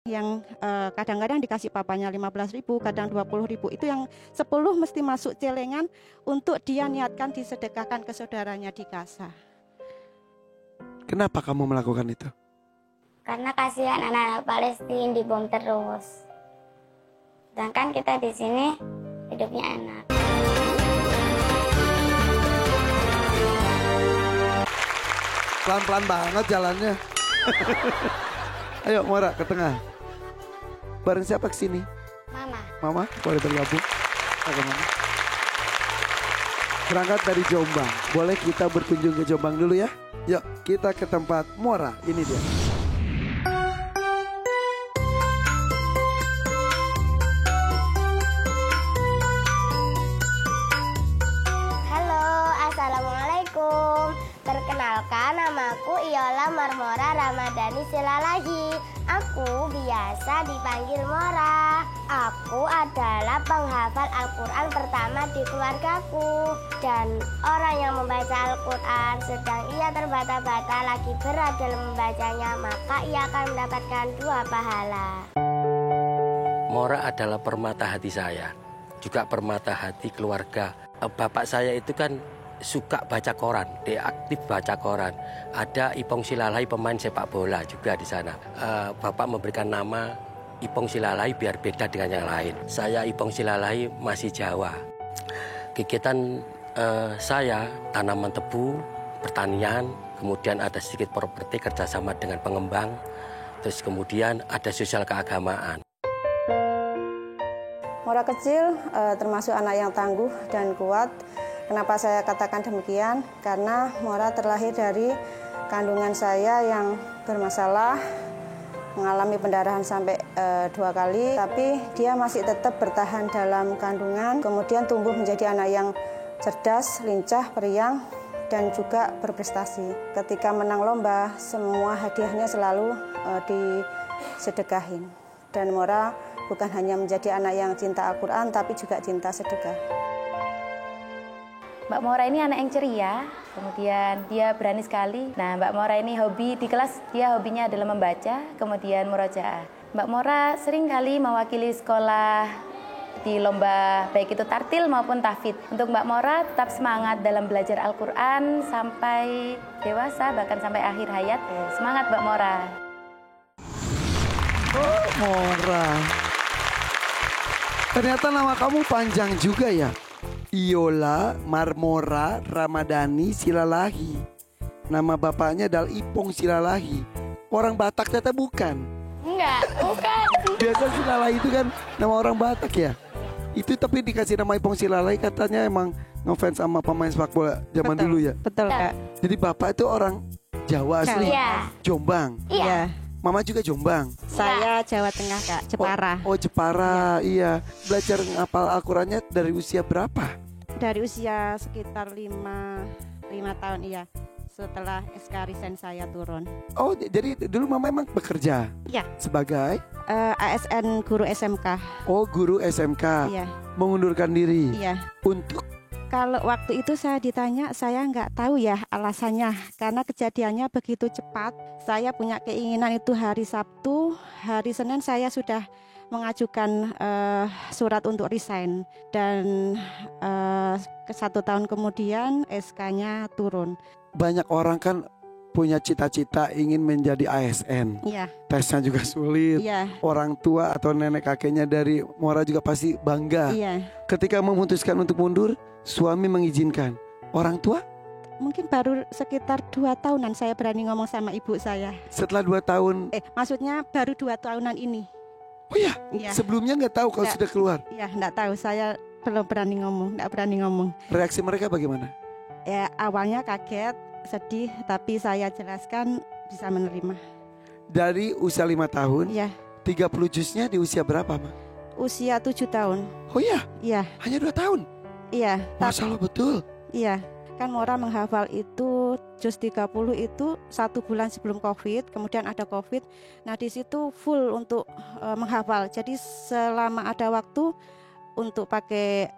Yang kadang-kadang dikasih papanya 15.000, kadang 20.000. Itu yang 10 mesti masuk celengan untuk dia niatkan disedekahkan ke saudaranya di Gaza. Kenapa kamu melakukan itu? Karena kasihan anak-anak Palestina dibom terus. Sedangkan kita di sini hidupnya enak. Pelan-pelan banget jalannya. Ayo Mora ke tengah. Bareng siapa kesini? Mama. Mama boleh bergabung. Bagaimana? Berangkat dari Jombang. Boleh kita berkunjung ke Jombang dulu ya? Yuk kita ke tempat Mora. Ini dia. Halo, assalamualaikum. Perkenalkan, namaku Iola Marmora Ramadhani Silalahi. Aku biasa dipanggil Mora. Aku adalah penghafal Al-Quran pertama di keluargaku. Dan orang yang membaca Al-Quran sedang ia terbata-bata lagi berat dalam membacanya, maka ia akan mendapatkan 2 pahala. Mora adalah permata hati saya, juga permata hati keluarga. Bapak saya itu kan suka baca koran, dia aktif baca koran. Ada Ipong Silalahi, pemain sepak bola juga di sana. Bapak memberikan nama Ipong Silalahi biar beda dengan yang lain. Saya Ipong Silalahi masih Jawa. Kegiatan saya tanaman tebu, pertanian, kemudian ada sedikit properti kerjasama dengan pengembang, terus kemudian ada sosial keagamaan. Mora kecil termasuk anak yang tangguh dan kuat. Kenapa saya katakan demikian? Karena Mora terlahir dari kandungan saya yang bermasalah, mengalami pendarahan sampai 2 kali, tapi dia masih tetap bertahan dalam kandungan, kemudian tumbuh menjadi anak yang cerdas, lincah, periang, dan juga berprestasi. Ketika menang lomba, semua hadiahnya selalu disedekahin. Dan Mora bukan hanya menjadi anak yang cinta Al-Quran, tapi juga cinta sedekah. Mbak Mora ini anak yang ceria, kemudian dia berani sekali. Nah, Mbak Mora ini hobi di kelas, dia hobinya adalah membaca, kemudian murojaah. Mbak Mora sering kali mewakili sekolah di lomba baik itu tartil maupun tahfidz. Untuk Mbak Mora tetap semangat dalam belajar Al-Quran sampai dewasa, bahkan sampai akhir hayat. Semangat Mbak Mora. Oh, Mora. Ternyata nama kamu panjang juga ya. Iola Marmora Ramadhani Silalahi. Nama bapaknya adalah Ipong Silalahi. Orang Batak ternyata bukan. Enggak, bukan. Biasa Silalahi itu kan nama orang Batak ya. Itu tapi dikasih nama Ipong Silalahi katanya emang ngefans sama pemain sepak bola zaman dulu ya. Betul, Kak. Jadi bapak itu orang Jawa asli. Iya. Jombang. Iya. Mama juga Jombang. Saya Jawa Tengah, Kak, Jepara. Oh, Jepara, iya. Belajar ngapal Al-Qurannya dari usia berapa? Dari usia sekitar 5 tahun, iya. Setelah SK Resign saya turun. Oh, jadi dulu Mama emang bekerja? Iya. Sebagai? ASN guru SMK. Oh, guru SMK. Iya. Mengundurkan diri? Iya. Untuk? Kalau waktu itu saya ditanya, saya nggak tahu ya alasannya. Karena kejadiannya begitu cepat. Saya punya keinginan itu hari Sabtu, hari Senin saya sudah mengajukan surat untuk resign. Dan 1 tahun kemudian SK-nya turun. Banyak orang kan punya cita-cita ingin menjadi ASN. Iya. Tesnya juga sulit. Iya. Orang tua atau nenek kakeknya dari Mora juga pasti bangga. Iya. Ketika memutuskan untuk mundur, suami mengizinkan. Orang tua? Mungkin baru sekitar 2 tahunan saya berani ngomong sama ibu saya. Setelah 2 tahun. Maksudnya baru 2 tahunan ini. Oh ya? Iya. Sebelumnya nggak tahu kalau sudah keluar? Iya, nggak tahu. Saya belum berani ngomong, nggak berani ngomong. Reaksi mereka bagaimana? Ya awalnya kaget, sedih, tapi saya jelaskan bisa menerima. Dari usia 5 tahun, Iya. 30 juznya di usia berapa, Ma? Usia 7 tahun. Oh iya? Iya. Hanya 2 tahun? Iya. Masya Allah, betul. Iya. Kan Mora menghafal itu juz 30 itu 1 bulan sebelum COVID, kemudian ada COVID. Nah di situ full untuk menghafal. Jadi selama ada waktu untuk pakai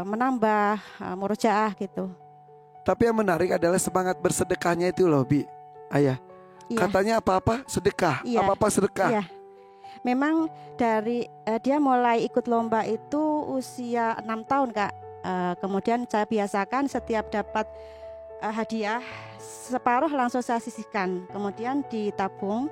menambah murojaah gitu. Tapi yang menarik adalah semangat bersedekahnya itu loh, Bi. Ayah. Iya. Katanya apa-apa sedekah, Iya. apa-apa sedekah. Iya. Memang dari dia mulai ikut lomba itu usia 6 tahun Kak. Kemudian saya biasakan setiap dapat hadiah separuh langsung saya sisihkan, kemudian ditabung.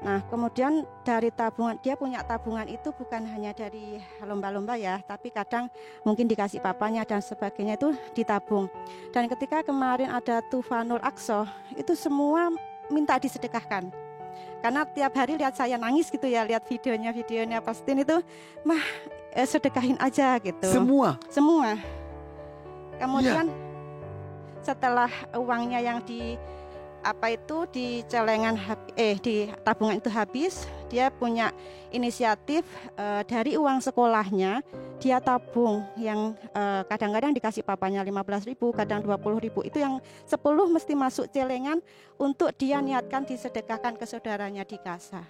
Nah, kemudian dari tabungan, dia punya tabungan itu bukan hanya dari lomba-lomba ya, tapi kadang mungkin dikasih papanya dan sebagainya, itu ditabung. Dan ketika kemarin ada Tufanul Aqsa, itu semua minta disedekahkan. Karena tiap hari lihat saya nangis gitu ya, lihat videonya pastiin itu, mah sedekahin aja gitu. Semua. Kemudian setelah uangnya yang di celengan di tabungan itu habis, dia punya inisiatif dari uang sekolahnya dia tabung yang kadang-kadang dikasih papanya 15.000, kadang 20.000, itu yang 10 mesti masuk celengan untuk dia niatkan disedekahkan ke saudaranya di Gaza.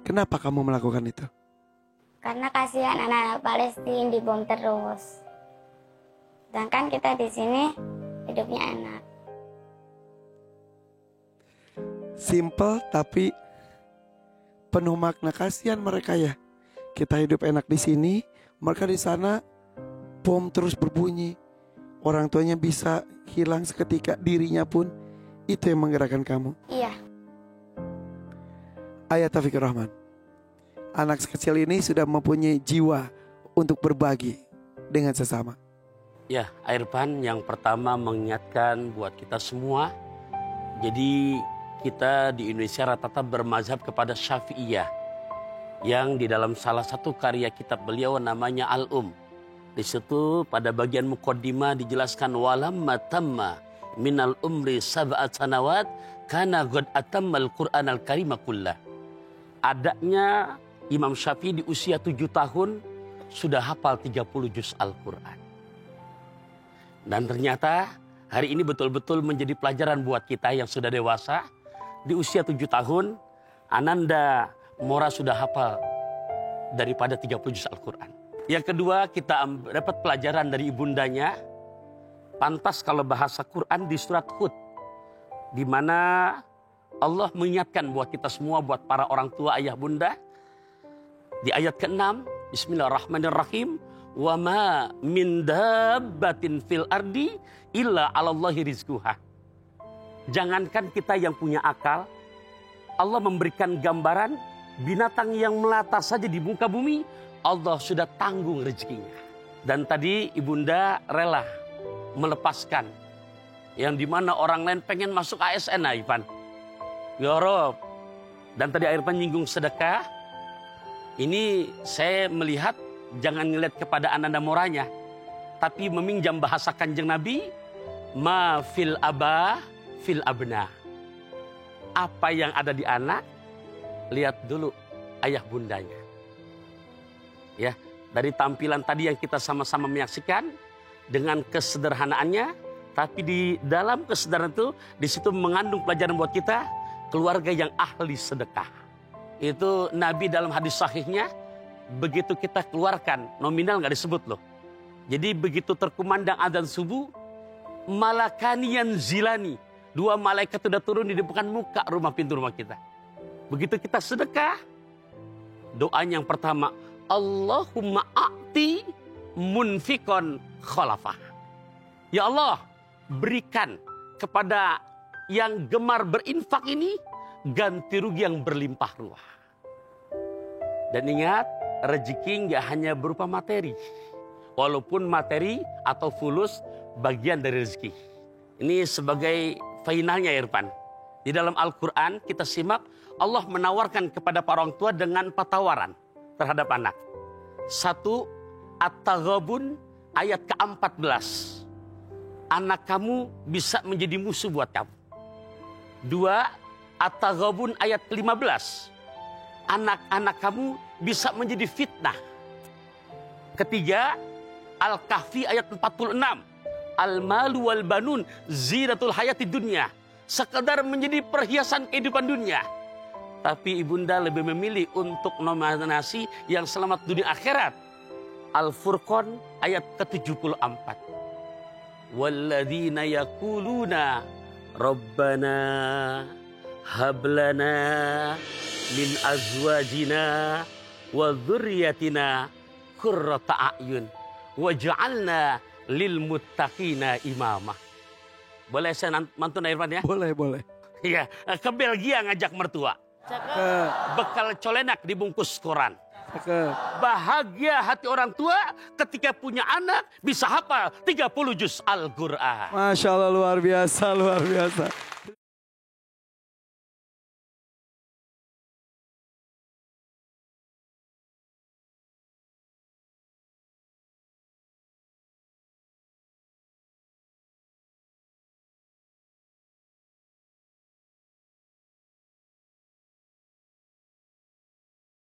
Kenapa kamu melakukan itu? Karena kasihan anak-anak Palestina dibom terus. Sedangkan kita di sini hidupnya enak. Simple tapi penuh makna. Kasihan mereka ya. Kita hidup enak di sini, mereka di sana bom terus berbunyi. Orang tuanya bisa hilang seketika, dirinya pun. Itu yang menggerakkan kamu. Iya. Ayat Taufikur Rahman. Anak kecil ini sudah mempunyai jiwa untuk berbagi dengan sesama. Ya, Irfan, yang pertama mengingatkan buat kita semua. Jadi kita di Indonesia rata-rata bermazhab kepada Syafi'iyah, yang di dalam salah satu karya kitab beliau namanya Al-Um. Di situ pada bagian muqaddimah dijelaskan walamma tamma minal umri sab'at sanawat kana qad atammal Qur'anal Karim kullah. Adanya Imam Syafi'i di usia 7 tahun sudah hafal 30 juz Al-Qur'an. Dan ternyata hari ini betul-betul menjadi pelajaran buat kita yang sudah dewasa. Di usia 7 tahun, Ananda Mora sudah hafal daripada 30 juz Al-Quran. Yang kedua, kita dapat pelajaran dari ibundanya. Pantas kalau bahasa Quran di surat Hud, di mana Allah mengingatkan buat kita semua, buat para orang tua, ayah, bunda. Di ayat ke-6, Bismillahirrahmanirrahim. Wa ma min dabbatin fil ardi illa 'alallahi rizquha. Jangankan kita yang punya akal, Allah memberikan gambaran binatang yang melata saja di muka bumi, Allah sudah tanggung rezekinya. Dan tadi ibunda rela melepaskan yang dimana orang lain pengen masuk ASN, Irfan. Ya Rob. Dan tadi Irfan nyinggung sedekah. Ini saya melihat jangan ngelihat kepada Ananda Moranya, tapi meminjam bahasa Kanjeng Nabi, ma fil aba fil abna. Apa yang ada di anak, lihat dulu ayah bundanya. Ya, dari tampilan tadi yang kita sama-sama menyaksikan dengan kesederhanaannya, tapi di dalam kesederhanaan itu di situ mengandung pelajaran buat kita, keluarga yang ahli sedekah. Itu Nabi dalam hadis sahihnya, begitu kita keluarkan, nominal nggak disebut loh. Jadi begitu terkumandang adzan subuh, malakani yanzilani, 2 malaikat sudah turun di depan muka rumah, pintu rumah kita. Begitu kita sedekah, doanya yang pertama, Allahumma a'ti munfikon khalafah. Ya Allah, berikan kepada yang gemar berinfak ini ganti rugi yang berlimpah ruah. Dan ingat, rezeki nggak hanya berupa materi. Walaupun materi atau fulus bagian dari rezeki. Ini sebagai finalnya Irfan. Di dalam Al-Quran kita simak Allah menawarkan kepada para orang tua dengan 4 tawaran terhadap anak. 1, At-Taghabun ayat ke-14. Anak kamu bisa menjadi musuh buat kamu. 2, At-Taghabun ayat ke-15. Anak-anak kamu bisa menjadi fitnah. 3, Al-Kahfi ayat 46. Al-malu wal banun zinatul hayatid dunya. Sekedar menjadi perhiasan kehidupan dunia. Tapi ibunda lebih memilih untuk nominasi yang selamat dunia akhirat. Al-Furqan ayat ke-74. Walladzina yaquluna Rabbana hablana min azwajina wa dzurriyyatina qurrata a'yun waj'alna lil muttaqina imamah. Boleh saya mantun Irfan ya? Boleh. Iya, ke Belgia ngajak mertua. Bekal colenak dibungkus koran. Bahagia hati orang tua ketika punya anak bisa hafal 30 juz Al-Qur'an. Masya Allah, luar biasa.